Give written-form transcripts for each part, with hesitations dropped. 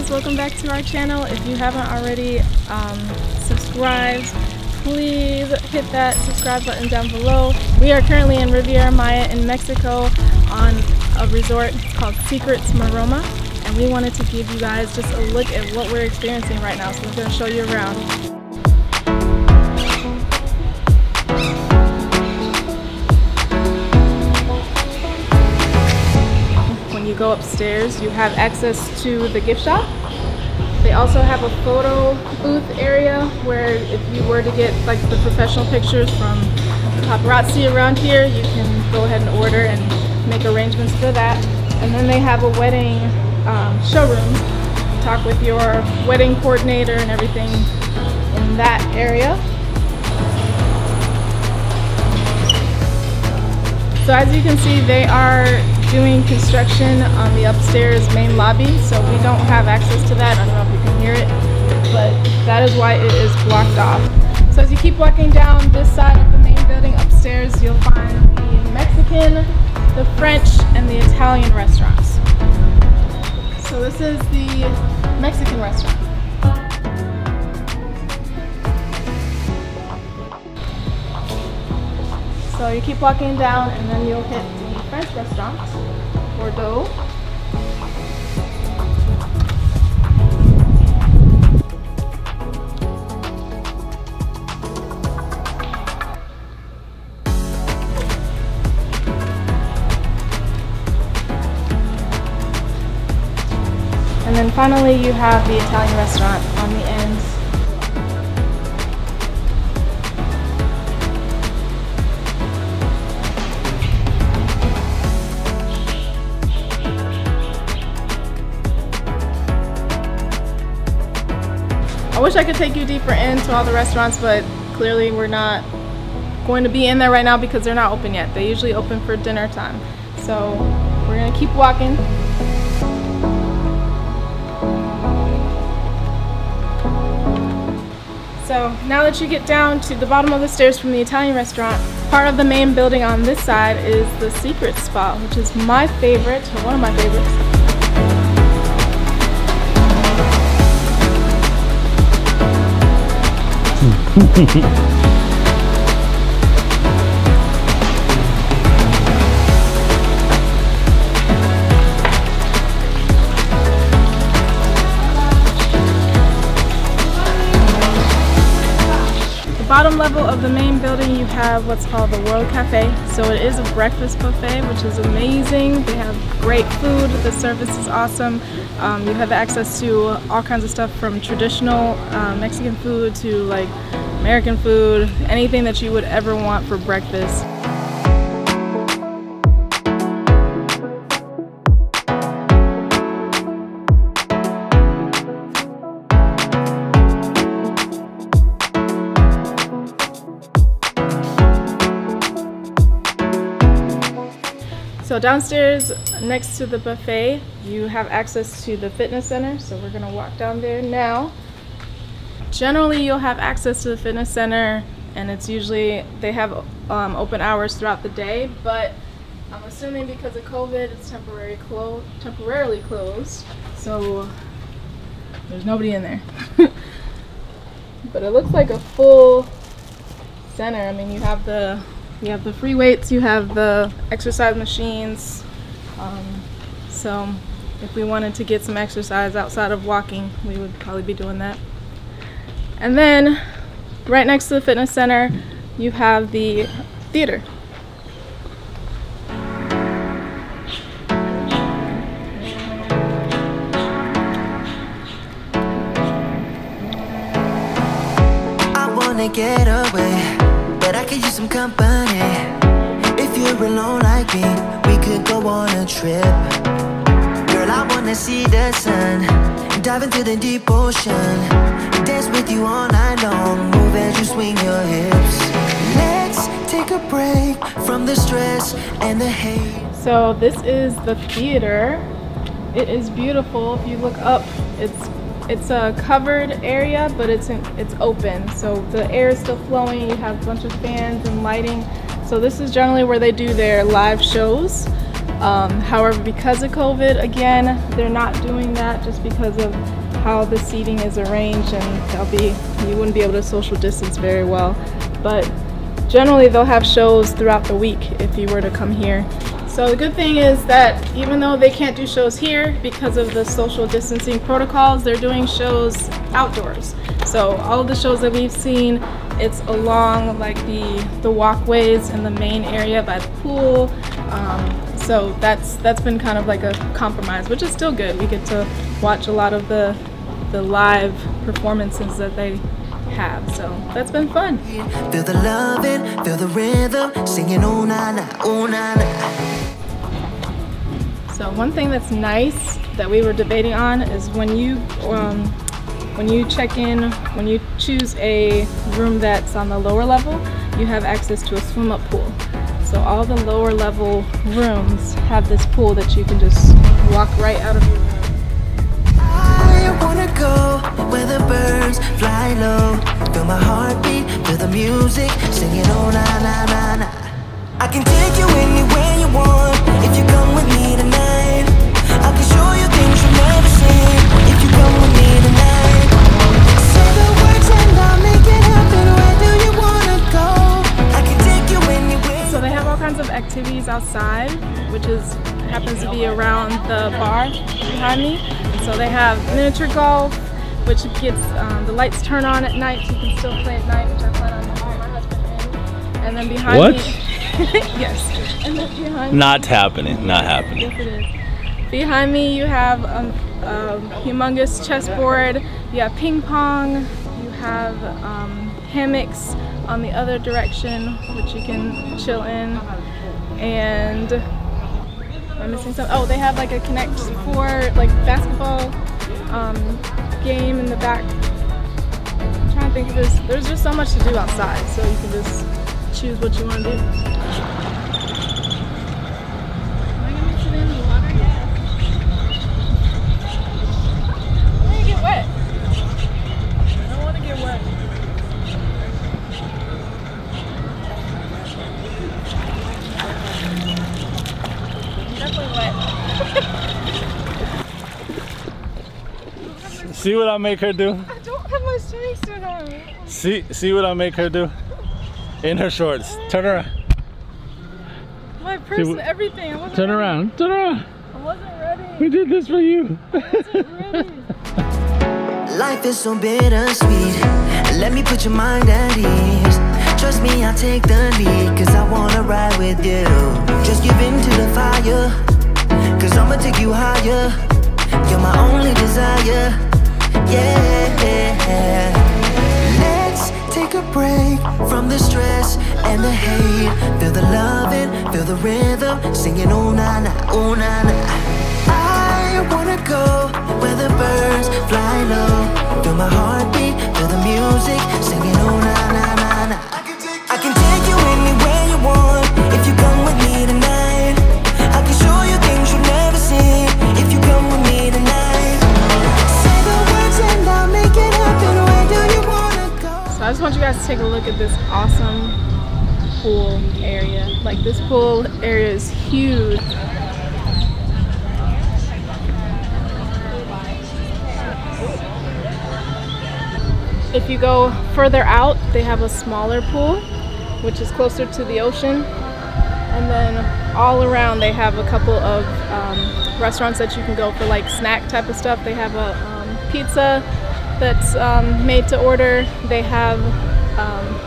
guys, welcome back to our channel. If you haven't already subscribed, please hit that subscribe button down below. We are currently in Riviera Maya in Mexico on a resort called Secrets Maroma, and we wanted to give you guys just a look at what we're experiencing right now, so we're going to show you around. When you go upstairs, you have access to the gift shop. They also have a photo booth area where if you were to get like the professional pictures from paparazzi around here, you can go ahead and order and make arrangements for that. And then they have a wedding showroom. Talk with your wedding coordinator and everything in that area. So as you can see, they are doing construction on the upstairs main lobby, so we don't have access to that. I don't know if you can hear it, but that is why it is blocked off. So as you keep walking down this side of the main building upstairs, you'll find the Mexican, the French, and the Italian restaurants. So this is the Mexican restaurant. So you keep walking down and then you'll hit the French restaurant, Bordeaux. And then finally you have the Italian restaurant on the end. I wish I could take you deeper into all the restaurants, but clearly we're not going to be in there right now because they're not open yet. They usually open for dinner time. So we're gonna keep walking. So now that you get down to the bottom of the stairs from the Italian restaurant, part of the main building on this side is the Secret Spa, which is my favorite, or one of my favorites. The bottom level of the main building, you have what's called the World Cafe. So it is a breakfast buffet, which is amazing. They have great food. The service is awesome. You have access to all kinds of stuff from traditional Mexican food to like American food, anything that you would ever want for breakfast. So downstairs next to the buffet, you have access to the fitness center. So we're gonna walk down there now. Generally, you'll have access to the fitness center, and it's usually, they have open hours throughout the day, but I'm assuming because of COVID, it's temporarily closed. So there's nobody in there. But it looks like a full center. I mean, you have the free weights, you have the exercise machines. So if we wanted to get some exercise outside of walking, we would probably be doing that. And then right next to the fitness center, you have the theater. I wanna get away, but I could use some company. If you're alone like me, we could go on a trip. Girl, I wanna see the sun, dive into the deep ocean, dance with you all night long, move as you swing your hips. Let's take a break from the stress and the hate. So this is the theater. It is beautiful. If you look up, it's a covered area, but it's open, so the air is still flowing. You have a bunch of fans and lighting. So this is generally where they do their live shows. However, because of COVID, again, they're not doing that just because of how the seating is arranged, and you wouldn't be able to social distance very well. But generally they'll have shows throughout the week if you were to come here. So the good thing is that even though they can't do shows here because of the social distancing protocols, they're doing shows outdoors. So all of the shows that we've seen, it's along like the walkways in the main area by the pool. So that's been kind of like a compromise, which is still good. We get to watch a lot of the live performances that they have, so that's been fun. Feel the loving, feel the rhythm, singing oh na na, oh na na. So one thing that's nice that we were debating on is when you check in, when you choose a room that's on the lower level, you have access to a swim up pool. So all the lower level rooms have this pool that you can just walk right out of your room. I wanna go where the birds fly low. Feel my heartbeat, feel the music, singing oh na na na na. I can take you anywhere you want if you come with me tonight. I can show you things you've never seen if you come with me tonight. Say the words and I'll make it happen. Where do you wanna go? I can take you anywhere. So they have all kinds of activities outside, which happens to be around the bar behind me. And so they have miniature golf, which gets the lights turn on at night, so you can still play at night, which I plan on having my husband in. And then behind me, yes. And then behind not happening. Not happening. Yes, it is. Behind me, you have a humongous chessboard. You have ping pong. You have hammocks on the other direction, which you can chill in. And am I missing something? Oh, they have like a Connect 4 like basketball game in the back. I'm trying to think of this. There's just so much to do outside, so you can just choose what you want to do. Am I gonna mix it in the water? I'm gonna get wet. I don't want to get wet. I'm definitely wet. See what I make her do? I don't have my swimming suit on. See what I make her do? In her shorts. Turn around. My purse and everything. I wasn't Turn ready. around. Turn around. I wasn't ready. We did this for you. I wasn't ready. Life is so bittersweet. Let me put your mind at ease. Trust me, I'll take the lead, cause I wanna ride with you. Just give in to the fire, cause I'ma take you higher. You're my only desire. Yeah. Let's take a break from the stress and the hate. Feel the loving, feel the rhythm, singing oh na na, oh na na. I wanna go where the birds fly low. Feel my heartbeat, feel the music, singing oh na na na na. I can take you anywhere you want if you come with me tonight. I can show you things you've never seen if you come with me tonight. Say the words and I'll make it happen. Where do you wanna go? So I just want you guys to take a look at this awesome pool area. Like, this pool area is huge. If you go further out, they have a smaller pool, which is closer to the ocean. And then all around they have a couple of restaurants that you can go for like snack type of stuff. They have a pizza that's made to order. They have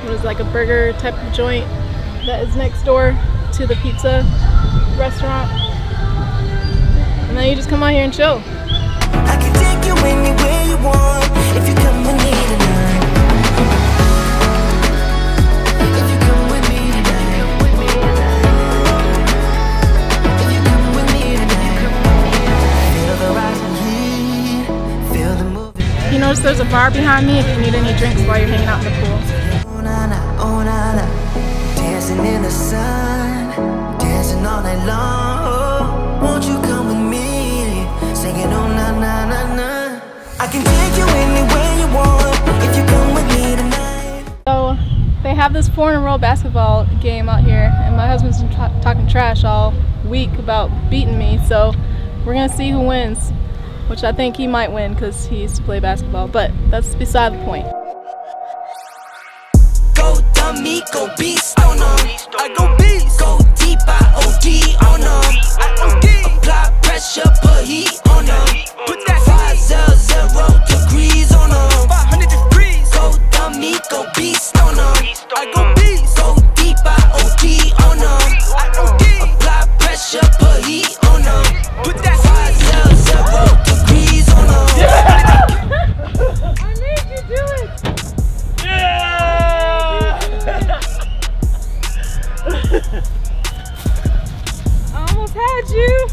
what is like a burger type of joint that is next door to the pizza restaurant. And then you just come out here and chill. I can take you anywhere you want if you come with me tonight. If you come with me tonight. If you come with me tonight. Feel the rising heat, feel the movement. You notice there's a bar behind me if you need any drinks while you're hanging out in the pool. Oh na na, oh na na. Dancing in the sun, dancing all night long. Won't you come with me, singing oh na na na na. I can take you anywhere you want if you come with me tonight. So they have this 4-in-a-row basketball game out here, and my husband's been talking trash all week about beating me, so we're gonna see who wins, which I think he might win because he used to play basketball, but that's beside the point. Go dummy, go beast on them. I go beast. Go deep, I OD on them. I OD. Apply pressure, put heat on them. Put that 500 degrees on them. 500 degrees. Go dummy, go beast on them. I go beast. Go deep, I OD on them. I OD. Apply pressure, put heat on them. Put that 500 degrees on them. I made you do it. I almost had you.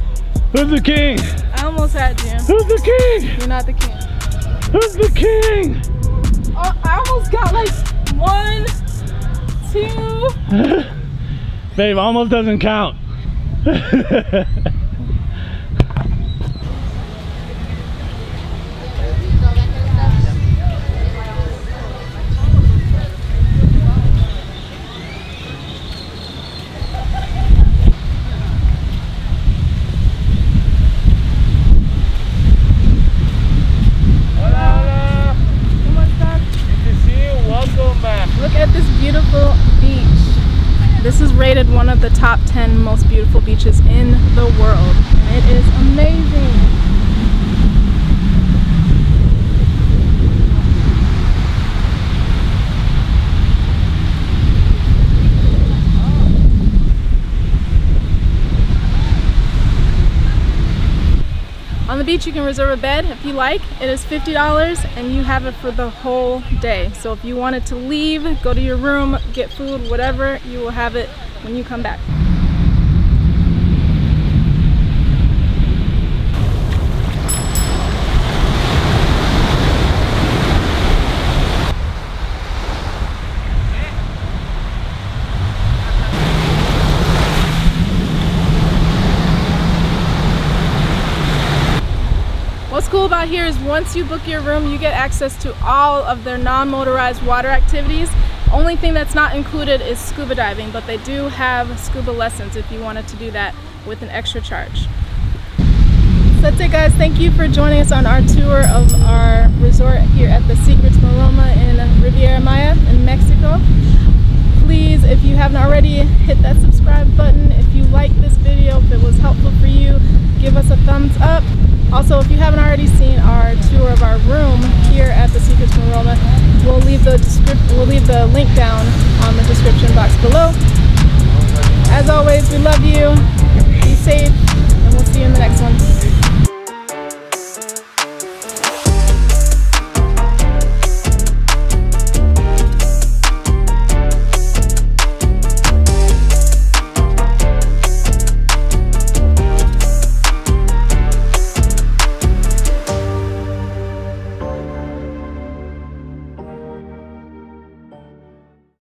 Who's the king? I almost had you. Who's the king? You're not the king. Who's the king? Oh, I almost got like 1, 2. Babe, almost doesn't count. Look at this beautiful beach. This is rated one of the top 10 most beautiful beaches in the world. And it is amazing. On the beach you can reserve a bed if you like. It is $50 and you have it for the whole day. So if you wanted to leave, go to your room, get food, whatever, you will have it when you come back. What's cool about here is once you book your room, you get access to all of their non-motorized water activities. Only thing that's not included is scuba diving, but they do have scuba lessons if you wanted to do that with an extra charge. So that's it, guys. Thank you for joining us on our tour of our resort here at the Secrets Maroma in Riviera Maya in Mexico. Please, if you haven't already, hit that subscribe button. If you like this video, if it was helpful for you, give us a thumbs up. Also, if you haven't already seen our tour of our room here at the Secrets Maroma, we'll leave the link down on the description box below. As always, we love you. Be safe, and we'll see you in the next one.